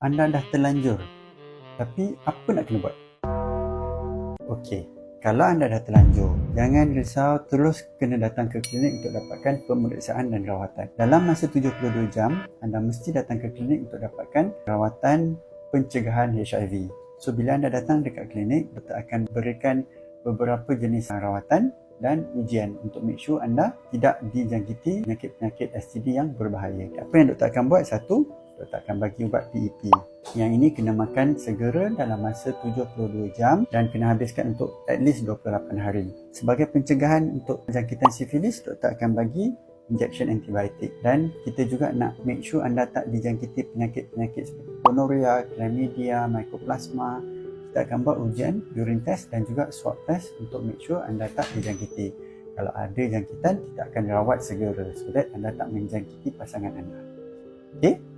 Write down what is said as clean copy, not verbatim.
anda dah terlanjur. Tapi apa nak kena buat? Okey, kalau anda dah terlanjur, jangan risau, terus kena datang ke klinik untuk dapatkan pemeriksaan dan rawatan. Dalam masa 72 jam, anda mesti datang ke klinik untuk dapatkan rawatan pencegahan HIV. So, bila anda datang dekat klinik, doktor akan berikan beberapa jenis rawatan dan ujian untuk make sure anda tidak dijangkiti penyakit-penyakit STD yang berbahaya. Apa yang doktor akan buat? Satu, doktor akan bagi ubat PEP. Yang ini kena makan segera dalam masa 72 jam dan kena habiskan untuk at least 28 hari. Sebagai pencegahan untuk jangkitan sifilis, doktor akan bagi injection antibiotik. Dan kita juga nak make sure anda tak dijangkiti penyakit-penyakit seperti gonorrhea, chlamydia, mycoplasma. Kita akan buat ujian urine test dan juga swab test untuk make sure anda tak dijangkiti. Kalau ada jangkitan, kita akan rawat segera so that anda tak menjangkiti pasangan anda. Okey?